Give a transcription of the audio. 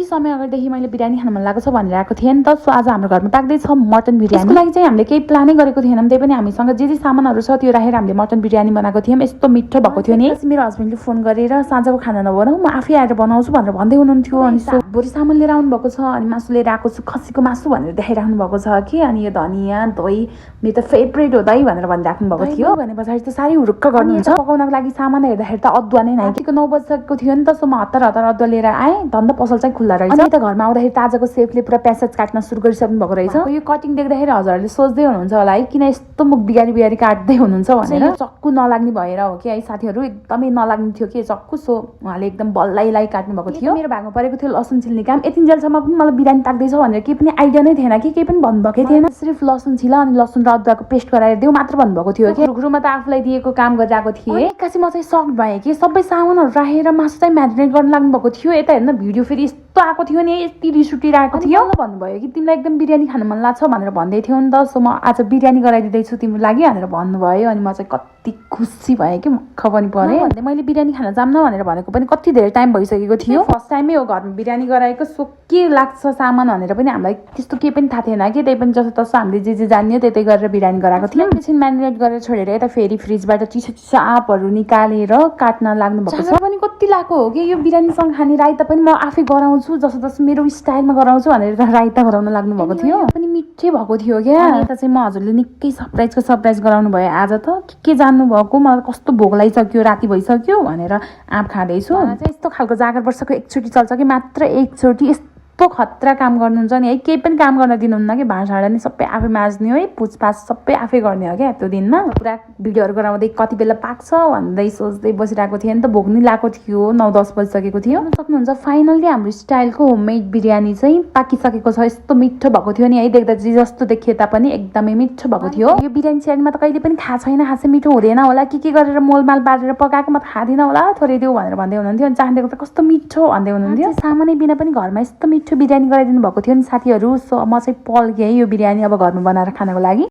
कति समय अगाडिदेखि मैले बिरयानी खान मन लागेको छ भनेर आएको थिएँ नि त। सो आज हाम्रो घरमा पाक्दैछ मटन बिरयानी। त्यसको लागि चाहिँ हामीले केही प्लानै गरेको थिएनौँ, त्यही पनि हामीसँग जे सामानहरू छ त्यो राखेर हामीले मटन बिरयानी बनाएको थियौँ। यस्तो मिठो भएको थियो नि। मेरो हस्बेन्डले फोन गरेर साँझको खाना नबनाऊ, म आफै आएर बनाउँछु भनेर भन्दै हुनुहुन्थ्यो। अनि सो भोलि सामान लिएर आउनु भएको छ अनि मासु लिएर आएको छु, खसीको मासु भनेर देखाइराख्नु भएको छ कि। अनि यो धनियाँ दही मेरो त फेभरेट हो दही भनेर भनिराख्नु भएको थियो। भने पछाडि त साह्रै हुरुक्क गर्नुहुन्छ। पकाउनको लागि सामान हेर्दाखेरि त अदुवा नै नाइकीको 9 बजेको थियो नि त। सो म हतार अदुवा लिएर आएँ, धन्दा पसल चाहिँ खुल्ला रहेछ। अनि त घरमा आउँदाखेरि ताजाको सेफले पुरा प्यासेज काट्न सुरु गरिसक्नु भएको रहेछ। यो कटिङ देख्दाखेरि हजुरहरूले सोच्दै हुनुहुन्छ होला है किन यस्तो मुख बिगारी बिगारी काट्दै हुनुहुन्छ भनेर। चक्कु नलाग्ने भएर हो कि है साथीहरू, एकदमै नलाग्ने थियो कि चक्कु। सो उहाँले एकदम बल्लाइलाई काट्नु भएको थियो। मेरो भागमा परेको थियो लसुन छिल्ने काम। यतिन्जेलसम्म पनि मलाई बिरयानी पाक्दैछ भनेर केही पनि आइडिया नै थिएन कि, केही पनि भन्नुभएकै थिएन। सिर्फ लसुन छिल अनि लसुन र अदुवाको पेस्ट गराएर देऊ मात्र भन्नुभएको थियो कि। घुरुमा त आफूलाई दिएको काम गरिरहेको थिएँ। एक्कासी म चाहिँ सक भएँ कि सबै सामानहरू राखेर मासु चाहिँ म्यारिनेट गर्न लाग्नु भएको थियो। यता हेर्न भिडियो फेरि यस्तो आएको थियो नि, यति रिस उठिरहेको थियो। भन्नुभयो कि तिमीलाई एकदम बिरयानी खान मन लाग्छ भनेर भन्दै थियो नि त। सो म आज बिरयानी गराइदिँदैछु तिम्रो लागि भनेर भन्नुभयो। अनि म चाहिँ कति खुसी भएँ कि मक्ख पनि परेँ। भन्दै मैले बिरयानी खान जाम्न भनेर भनेको पनि कति धेरै टाइम भइसकेको थियो। फर्स्ट टाइमै हो घरमा बिरयानी गराएको। सो के लाग्छ सामान भनेर पनि हामीलाई त्यस्तो केही पनि थाहा थिएन कि। त्यही पनि जस्तो तस्तो हामीले जे जान्यो त्यतै गरेर बिरयानी गराएको थियौँ। एकछिन म्यारिनेट गरेर छोडेर यता फेरि फ्रिजबाट चिसो चिसो आँपहरू निकालेर काट्न लाग्नु भएको छ। पनि कति लाएको हो कि यो बिरयानीसँग खाने राइता पनि म आफै गराउँछु जस्तो तस्तो मेरो स्टाइलमा गराउँछु भनेर राइता गराउन लाग्नु भएको थियो। पनि मिठै भएको थियो क्या। यता चाहिँ म हजुरले निकै सरप्राइज गराउनु भयो आज त। के जान्नु भएको मलाई कस्तो भोक लागिसक्यो, राति भइसक्यो भनेर आँप खाँदैछु। चाहिँ यस्तो खालको जागर वर्षको एकचोटि चल्छ कि मात्र एकचोटि। यस्तो खतरा काम गर्नुहुन्छ नि है, केही पनि काम गर्न दिनुहुन्न कि। भाँडासाँडा नि सबै आफै माझ्ने हो है, पुछपाछ सबै आफै गर्ने हो क्या त्यो दिनमा। पुरा भिडियोहरू गराउँदै कति बेला पाक्छ भन्दै सोच्दै बसिरहेको थिएँ नि त। भोक नि लागेको थियो, 9-10 बजिसकेको थियो। सक्नुहुन्छ फाइनल्ली हाम्रो स्टाइलको होममेड बिरयानी चाहिँ पाकिसकेको छ। यस्तो मिठो भएको थियो नि है, देख्दा जे जस्तो देखिए तापनि एकदमै मिठो भएको थियो। यो बिरयानी सिरयानीमा त कहिले पनि थाहा छैन खासै मिठो हुँदैन होला, के गरेर मोलमाल पारेर पकाएको म थाहा दिनँ होला, थोरै देऊ भनेर भन्दै हुनुहुन्थ्यो। अनि चाहँदैको त कस्तो मिठो भन्दै हुनुहुन्थ्यो। सामानै बिना पनि घरमा यस्तो मिठो बिरयानी गराइदिनु भएको थियो नि साथीहरू। सो म चाहिँ पल्केँ है यो बिरयानी अब घरमा बनाएर खानको लागि।